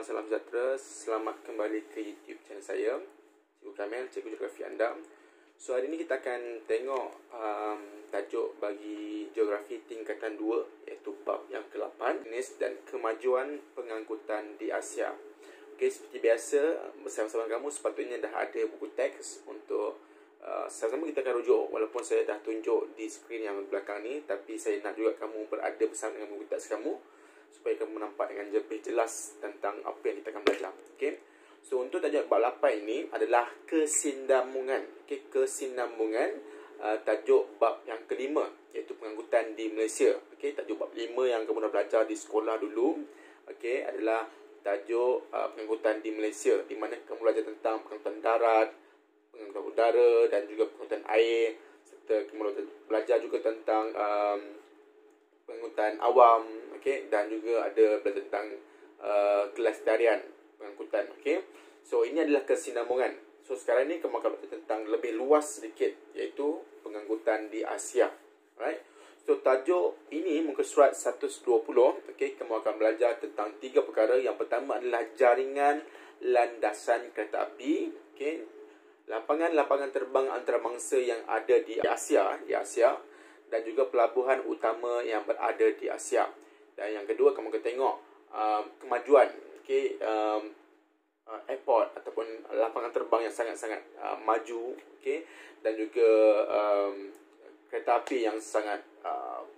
salam sejahtera. Selamat kembali ke YouTube channel saya, Cikgu Kamil, Cikgu Geografi anda. So, hari ini kita akan tengok tajuk bagi Geografi tingkatan 2, iaitu bab yang ke-8, jenis dan kemajuan pengangkutan di Asia. Okey, seperti biasa, bersama-sama kamu sepatutnya dah ada buku teks untuk sama-sama kita akan rujuk. Walaupun saya dah tunjuk di skrin yang belakang ni, tapi saya nak juga kamu berada bersama dengan buku teks kamu, supaya kamu nampak dengan lebih jelas tentang apa yang kita akan belajar. Okay? So, untuk tajuk bab 8 ini adalah kesinambungan. Okay? Kesinambungan tajuk bab yang kelima, iaitu pengangkutan di Malaysia. Okay? Tajuk bab 5 yang kamu dah belajar di sekolah dulu, okay, adalah tajuk pengangkutan di Malaysia, di mana kamu belajar tentang pengangkutan darat, pengangkutan udara dan juga pengangkutan air, serta kamu belajar juga tentang pengangkutan awam, okay, dan juga ada belajar tentang kelestarian pengangkutan. Okay. So, ini adalah kesinambungan. So, sekarang ni kamu akan belajar tentang lebih luas sedikit, iaitu pengangkutan di Asia. Alright. So, tajuk ini muka surat 120. Okay, kamu akan belajar tentang 3 perkara. Yang pertama adalah jaringan landasan kereta api. Okay. Lapangan-lapangan terbang antarabangsa yang ada di Asia, dan juga pelabuhan utama yang berada di Asia. Dan yang kedua, kamu akan tengok kemajuan, okay, airport ataupun lapangan terbang yang sangat-sangat maju, okay, dan juga kereta api yang sangat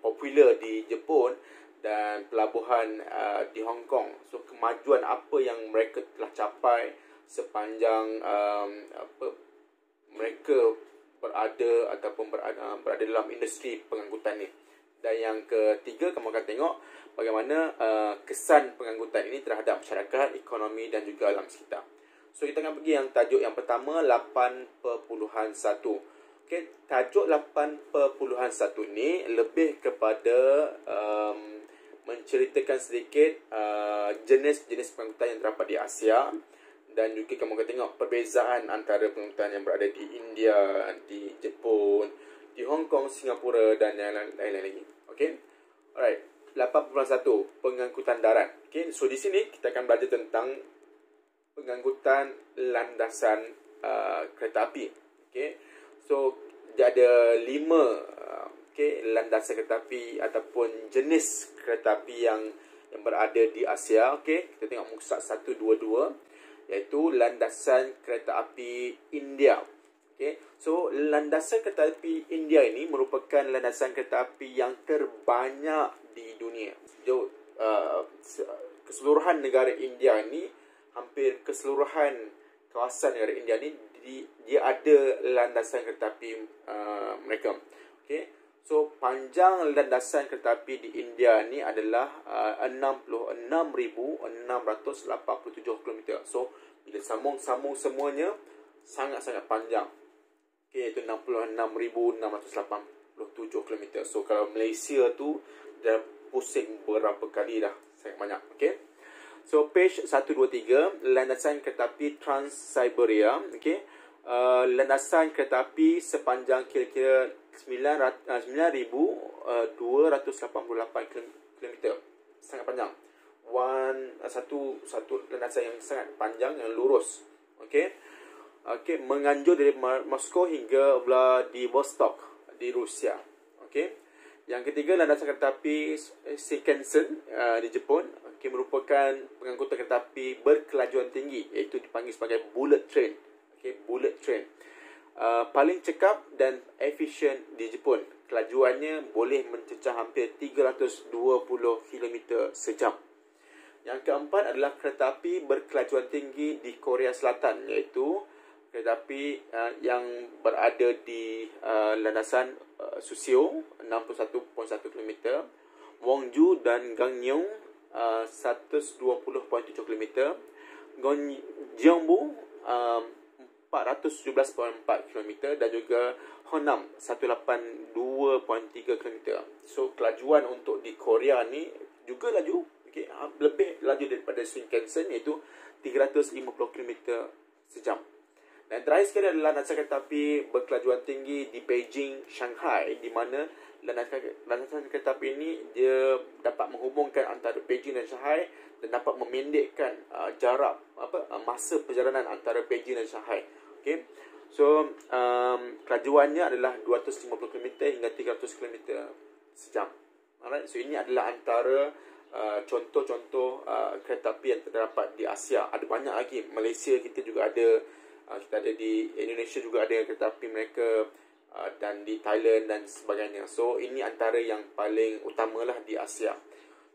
popular di Jepun dan pelabuhan di Hong Kong. So, kemajuan apa yang mereka telah capai sepanjang mereka berada ataupun berada dalam industri pengangkutan ni. Dan yang ketiga, kamu akan tengok bagaimana kesan pengangkutan ini terhadap masyarakat, ekonomi dan juga alam sekitar. So, kita akan pergi yang tajuk yang pertama, 8.1. Okay, tajuk 8.1 ni lebih kepada menceritakan sedikit jenis-jenis pengangkutan yang terdapat di Asia. Dan juga kamu akan tengok perbezaan antara pengangkutan yang berada di India, di Jepun, di Hong Kong, Singapura dan yang lain-lain lagi. Okay. Alright. 8.1 pengangkutan darat. Okay. So, di sini kita akan belajar tentang pengangkutan landasan kereta api. Okay. So, dia ada 5 landasan kereta api ataupun jenis kereta api yang berada di Asia. Okay. Kita tengok muka 122. Iaitu landasan kereta api India. Okay. So, landasan kereta api India ini merupakan landasan kereta api yang terbanyak di dunia. So, keseluruhan negara India ini, hampir keseluruhan kawasan negara India ini, dia ada landasan kereta api mereka. Okay. So, panjang landasan kereta api di India ni adalah 66,687 km. So, bila sambung semuanya, sangat-sangat panjang. Okay, iaitu 66,687 km. So, kalau Malaysia tu dah pusing berapa kali dah. Sangat banyak. Okay. So, page 123, landasan kereta api Trans-Siberia. Okay. Landasan kereta api sepanjang kira-kira 9,288 km. Sangat panjang. Satu landasan yang sangat panjang, yang lurus. Okey. Okey, menganjur dari Moskow hingga Vladivostok di Rusia. Okey. Yang ketiga, landasan kereta api Shinkansen di Jepun. Okey, merupakan pengangkutan kereta api berkelajuan tinggi, iaitu dipanggil sebagai bullet train. Okay, bullet train. Paling cekap dan efisien di Jepun. Kelajuannya boleh mencecah hampir 320 km sejam. Yang keempat adalah kereta api berkelajuan tinggi di Korea Selatan, iaitu kereta api yang berada di landasan Suseo 61.1 km, Wonju dan Gangneung 120.7 km, Gyeongbu 417.4 km dan juga Honam 182.3 km. So, kelajuan untuk di Korea ni juga laju, okay, lebih laju daripada Shinkansen, iaitu 350 km sejam. Dan terakhir sekali adalah landasan kereta api berkelajuan tinggi di Beijing, Shanghai, di mana landasan kereta api ini dia dapat menghubungkan antara Beijing dan Shanghai dan dapat memendekkan jarak masa perjalanan antara Beijing dan Shanghai. Okey. So kelajuannya adalah 250 km hingga 300 km sejam. Alright. So ini adalah antara contoh-contoh kereta api yang terdapat di Asia. Ada banyak lagi. Malaysia kita juga ada, kita ada di Indonesia juga ada kereta api mereka, dan di Thailand dan sebagainya. So ini antara yang paling utamalah di Asia.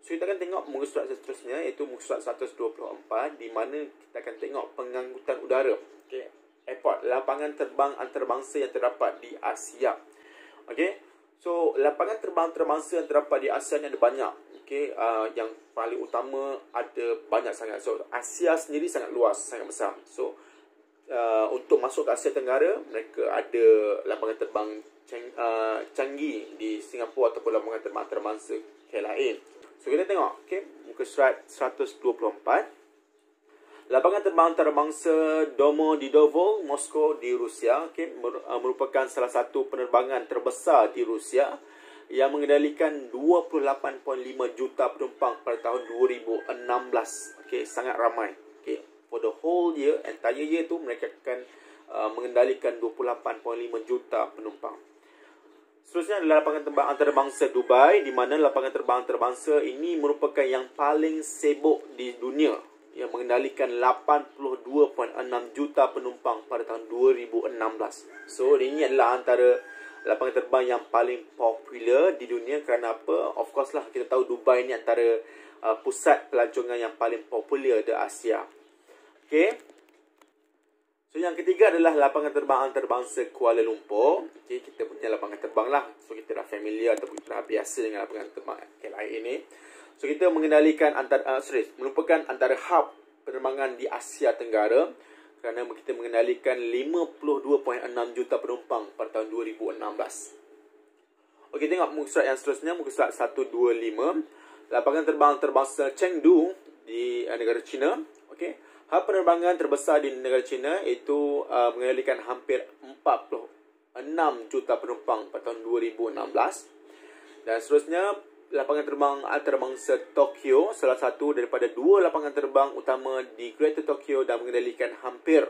So kita akan tengok muka surat seterusnya, iaitu muka surat 124, di mana kita akan tengok pengangkutan udara. Okay. Airport, lapangan terbang antarabangsa yang terdapat di Asia. Okay. So lapangan terbang antarabangsa yang terdapat di Asia ni ada banyak. Okay. Yang paling utama ada banyak sangat. So Asia sendiri sangat luas, sangat besar. So untuk masuk ke Asia Tenggara, mereka ada lapangan terbang canggih di Singapura ataupun lapangan terbang antarabangsa KLIA. So kita tengok, okay, muka surat 124. Lapangan terbang antarabangsa Domodedovo, Moskow di Rusia, okay, merupakan salah satu penerbangan terbesar di Rusia yang mengendalikan 28.5 juta penumpang pada tahun 2016. Okay, sangat ramai. Okay. For the whole year, entire year tu mereka akan mengendalikan 28.5 juta penumpang. Seterusnya adalah lapangan terbang antarabangsa Dubai, di mana lapangan terbang antarabangsa ini merupakan yang paling sibuk di dunia, yang mengendalikan 82.6 juta penumpang pada tahun 2016. So ini adalah antara lapangan terbang yang paling popular di dunia. Kerana apa? Of course lah, kita tahu Dubai ni antara pusat pelancongan yang paling popular di Asia. Okay. So yang ketiga adalah lapangan terbang antarabangsa Kuala Lumpur. Okay, kita punya lapangan terbang lah. So kita dah familiar ataupun kita dah biasa dengan lapangan terbang KLIA ini. So kita mengendalikan merupakan antara hub penerbangan di Asia Tenggara, kerana kita mengendalikan 52.6 juta penumpang pada tahun 2016. Okey, tengok muka surat yang seterusnya, muka surat 125. Lapangan terbang antarabangsa Chengdu di negara China. Okey, hub penerbangan terbesar di negara China itu mengendalikan hampir 46 juta penumpang pada tahun 2016. Dan seterusnya, lapangan terbang antarabangsa Tokyo, salah satu daripada dua lapangan terbang utama di Greater Tokyo dan mengendalikan hampir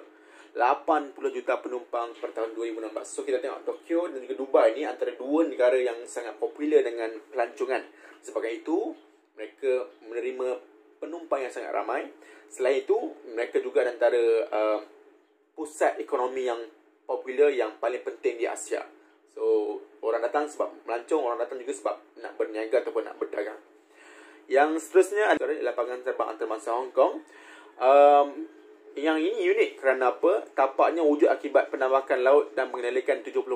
80 juta penumpang pada tahun 2016. So kita tengok Tokyo dan juga Dubai ni antara dua negara yang sangat popular dengan pelancongan. Sebagai itu, mereka menerima penumpang yang sangat ramai. Selain itu, mereka juga antara pusat ekonomi yang popular yang paling penting di Asia. So orang datang sebab melancong, orang datang juga sebab nak berniaga ataupun nak berdagang. Yang seterusnya adalah lapangan terbang antarabangsa Hong Kong. Yang ini unik kerana apa? Tapaknya wujud akibat penambakan laut dan mengendalikan 70.5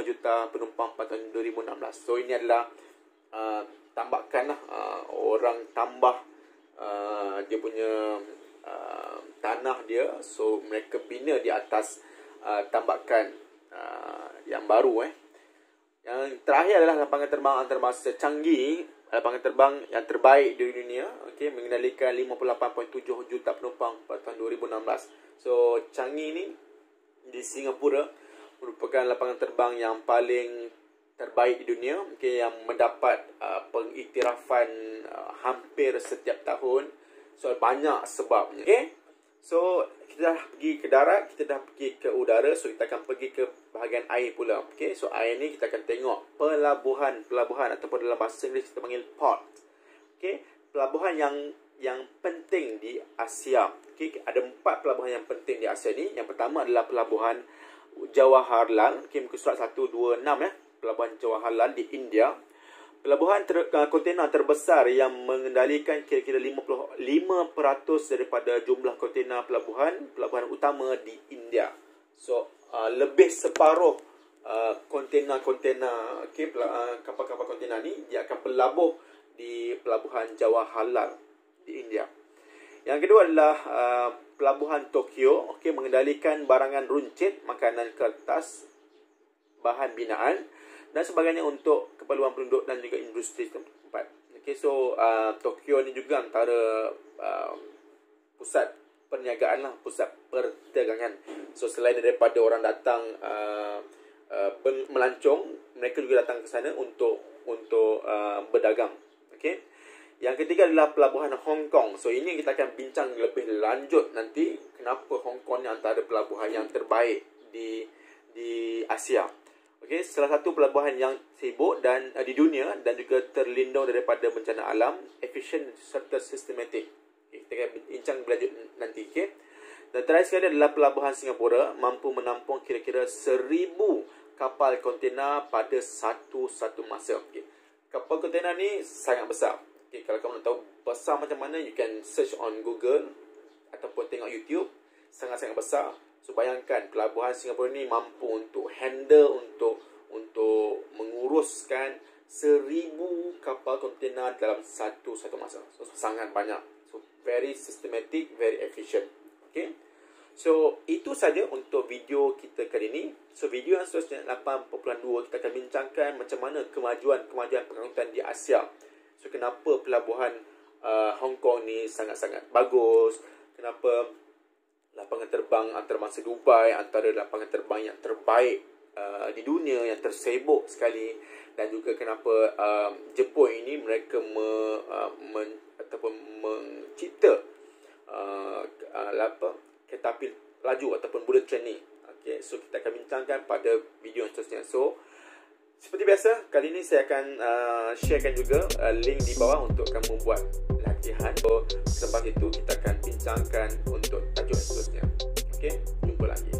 juta penumpang pada tahun 2016. So ini adalah tambakan lah. Orang tambah dia punya tanah dia. So mereka bina di atas tambakan yang baru. Yang terakhir adalah lapangan terbang antarabangsa Changi, lapangan terbang yang terbaik di dunia, okay, mengendalikan 58.7 juta penumpang pada tahun 2016. So Changi ni di Singapura merupakan lapangan terbang yang paling terbaik di dunia, okay, yang mendapat pengiktirafan hampir setiap tahun. So banyak sebabnya. Okay. So kita dah pergi ke darat, kita dah pergi ke udara. So kita akan pergi ke bahagian air pula. Okay. So air ni kita akan tengok pelabuhan ataupun dalam bahasa Inggeris kita panggil port. Okay. Pelabuhan yang penting di Asia. Okay. Ada 4 pelabuhan yang penting di Asia ni. Yang pertama adalah pelabuhan Jawaharlal. Okay. Muka surat 126 ya. Pelabuhan Jawaharlal di India. Pelabuhan kontena terbesar yang mengendalikan kira-kira 55% daripada jumlah kontena pelabuhan utama di India. So lebih separuh kontena okay, kapal-kapal kontena ni dia akan berlabuh di pelabuhan Jawaharlal di India. Yang kedua adalah pelabuhan Tokyo, okay, mengendalikan barangan runcit, makanan kertas, bahan binaan dan sebagainya untuk keperluan penduduk dan juga industri tempat. Okay, so Tokyo ni juga antara pusat perniagaan lah, pusat perdagangan. So selain daripada orang datang melancong, mereka juga datang ke sana untuk berdagang. Okay. Yang ketiga adalah pelabuhan Hong Kong. So ini kita akan bincang lebih lanjut nanti kenapa Hong Kong ni antara pelabuhan yang terbaik di Asia. Okay, salah satu pelabuhan yang sibuk dan di dunia dan juga terlindung daripada bencana alam, efisien serta sistematik. Okay, kita akan bincang berlanjut nanti. Okay. Dan terakhir sekali adalah pelabuhan Singapura, mampu menampung kira-kira 1,000 kapal kontena pada satu masa. Okay. Kapal kontena ni sangat besar. Okay, kalau kamu nak tahu besar macam mana, you can search on Google ataupun tengok YouTube. Sangat-sangat besar. So bayangkan pelabuhan Singapura ni mampu untuk handle, untuk menguruskan 1,000 kapal kontena dalam satu masa. So sangat banyak. So very systematic, very efficient. Okay. So itu saja untuk video kita kali ini. So video yang seterusnya 8.2 kita akan bincangkan macam mana kemajuan pengangkutan di Asia. So kenapa pelabuhan Hong Kong ni sangat-sangat bagus, kenapa lapangan terbang antarabangsa Dubai antara lapangan terbang yang terbaik di dunia, yang tersibuk sekali, dan juga kenapa Jepun ini mereka mencipta kereta api laju ataupun bullet train ni. Okay, so kita akan bincangkan pada video yang seterusnya. So seperti biasa, kali ini saya akan sharekan juga link di bawah untuk kamu buat latihan. So, selepas itu kita akan bincangkan untuk tajuk seterusnya. Okay, jumpa lagi.